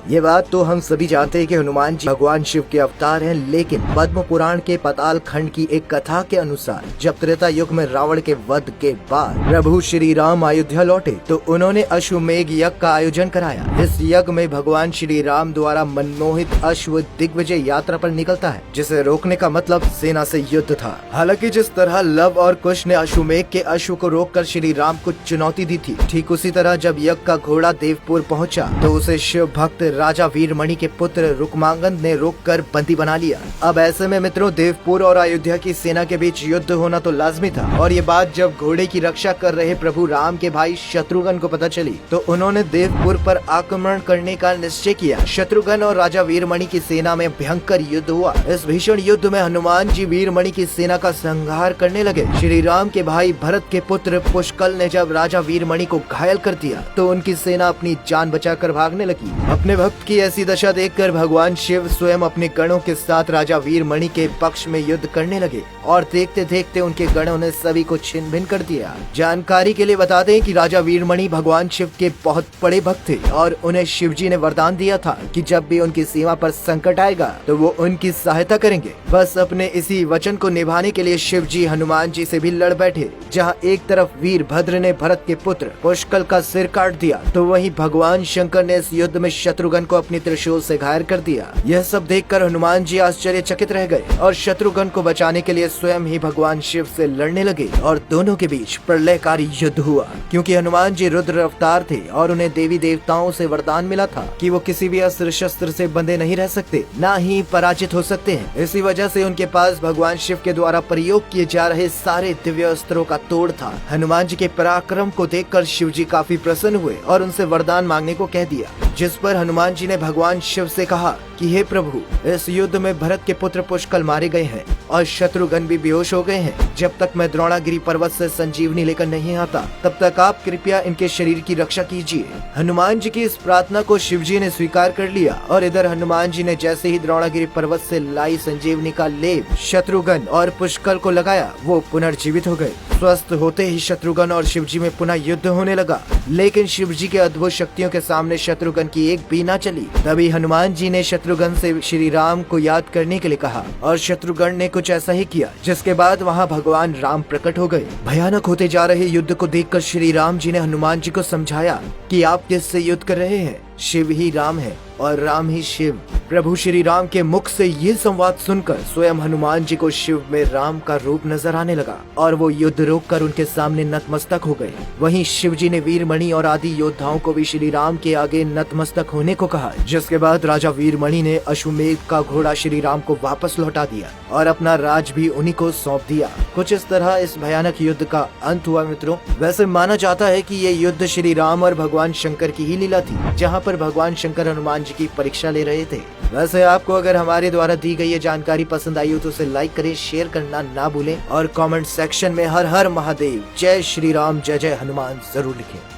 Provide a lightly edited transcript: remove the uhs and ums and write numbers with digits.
ये बात तो हम सभी जानते हैं कि हनुमान जी भगवान शिव के अवतार हैं, लेकिन पद्म पुराण के पाताल खंड की एक कथा के अनुसार जब त्रेता युग में रावण के वध के बाद प्रभु श्री राम अयोध्या लौटे तो उन्होंने अश्वमेघ यज्ञ का आयोजन कराया। इस यज्ञ में भगवान श्री राम द्वारा मनमोहित अश्व दिग्विजय यात्रा पर निकलता है, जिसे रोकने का मतलब सेना से युद्ध था। हालांकि जिस तरह लव और कुश ने अश्वमेघ के अश्व को रोककर श्री राम को चुनौती दी थी, ठीक उसी तरह जब यज्ञ का घोड़ा देवपुर पहुंचा तो उसे शिव भक्त राजा वीरमणि के पुत्र रुक्मांगद ने रोककर बंदी बना लिया। अब ऐसे में मित्रों, देवपुर और अयोध्या की सेना के बीच युद्ध होना तो लाजमी था, और ये बात जब घोड़े की रक्षा कर रहे प्रभु राम के भाई शत्रुघ्न को पता चली तो उन्होंने देवपुर पर आक्रमण करने का निश्चय किया। शत्रुघ्न और राजा वीरमणि की सेना में भयंकर युद्ध हुआ। इस भीषण युद्ध में हनुमान जी वीरमणि की सेना का संहार करने लगे। श्री राम के भाई भरत के पुत्र पुष्कल ने जब राजा वीरमणि को घायल कर दिया तो उनकी सेना अपनी जान बचाकर भागने लगी। अपने भक्त की ऐसी दशा देखकर भगवान शिव स्वयं अपने गणों के साथ राजा वीरमणि के पक्ष में युद्ध करने लगे, और देखते देखते उनके गणों ने सभी को छिन्न भिन्न कर दिया। जानकारी के लिए बता दें कि राजा वीरमणि भगवान शिव के बहुत बड़े भक्त थे, और उन्हें शिव जी ने वरदान दिया था कि जब भी उनकी सीमा पर संकट आएगा तो वो उनकी सहायता करेंगे। बस अपने इसी वचन को निभाने के लिए शिव जी हनुमान जी से भी लड़ बैठे। जहाँ एक तरफ वीरभद्र ने भरत के पुत्र पुष्कल का सिर काट दिया, तो वहीं भगवान शंकर ने इस युद्ध में शत्रुघ्न को अपनी त्रिशूल से घायल कर दिया। यह सब देखकर हनुमान जी आश्चर्यचकित रह गए और शत्रुघ्न को बचाने के लिए स्वयं ही भगवान शिव से लड़ने लगे, और दोनों के बीच प्रलयकारी युद्ध हुआ। क्योंकि हनुमान जी रुद्र अवतार थे और उन्हें देवी देवताओं से वरदान मिला था कि वो किसी भी अस्त्र शस्त्र से बंधे नहीं रह सकते, ना ही पराजित हो सकते हैं। इसी वजह से उनके पास भगवान शिव के द्वारा प्रयोग किए जा रहे सारे दिव्य अस्त्रों का तोड़ था। हनुमान जी के पराक्रम को देखकर शिव जी काफी प्रसन्न हुए और उनसे वरदान मांगने को कह दिया, जिस पर हनुमान जी ने भगवान शिव से कहा कि हे प्रभु, इस युद्ध में भरत के पुत्र पुष्कल मारे गए हैं और शत्रुघ्न भी बेहोश हो गए हैं। जब तक मैं द्रोणागिरी पर्वत से संजीवनी लेकर नहीं आता तब तक आप कृपया इनके शरीर की रक्षा कीजिए। हनुमान जी की इस प्रार्थना को शिव जी ने स्वीकार कर लिया, और इधर हनुमान जी ने जैसे ही द्रोणागिरी पर्वत से लाई संजीवनी का लेप शत्रुघ्न और पुष्कल को लगाया, वो पुनर्जीवित हो गए। स्वस्थ होते ही शत्रुघ्न और शिव जी में पुनः युद्ध होने लगा, लेकिन शिव जी के अद्भुत शक्तियों के सामने शत्रुघ्न की एक भी न चली। तभी हनुमान जी ने शत्रुघ्न से श्री राम को याद करने के लिए कहा, और शत्रुघ्न ने कुछ ऐसा ही किया, जिसके बाद वहाँ भगवान राम प्रकट हो गए। भयानक होते जा रहे युद्ध को देखकर श्री राम जी ने हनुमान जी को समझाया कि आप किससे युद्ध कर रहे हैं, शिव ही राम है और राम ही शिव। प्रभु श्री राम के मुख से ये संवाद सुनकर स्वयं हनुमान जी को शिव में राम का रूप नजर आने लगा, और वो युद्ध रोककर उनके सामने नतमस्तक हो गए। वहीं शिव जी ने वीरमणि और आदि योद्धाओं को भी श्री राम के आगे नतमस्तक होने को कहा, जिसके बाद राजा वीरमणि ने अश्वमेघ का घोड़ा श्री राम को वापस लौटा दिया और अपना राज भी उन्हीं को सौंप दिया। कुछ इस तरह इस भयानक युद्ध का अंत हुआ। मित्रों, वैसे माना जाता है कि ये युद्ध श्री राम और भगवान शंकर की ही लीला थी, जहाँ पर भगवान शंकर हनुमान जी की परीक्षा ले रहे थे। वैसे आपको अगर हमारे द्वारा दी गई ये जानकारी पसंद आई हो तो उसे लाइक करें, शेयर करना ना भूलें, और कमेंट सेक्शन में हर हर महादेव, जय श्री राम, जय जय हनुमान जरूर लिखें।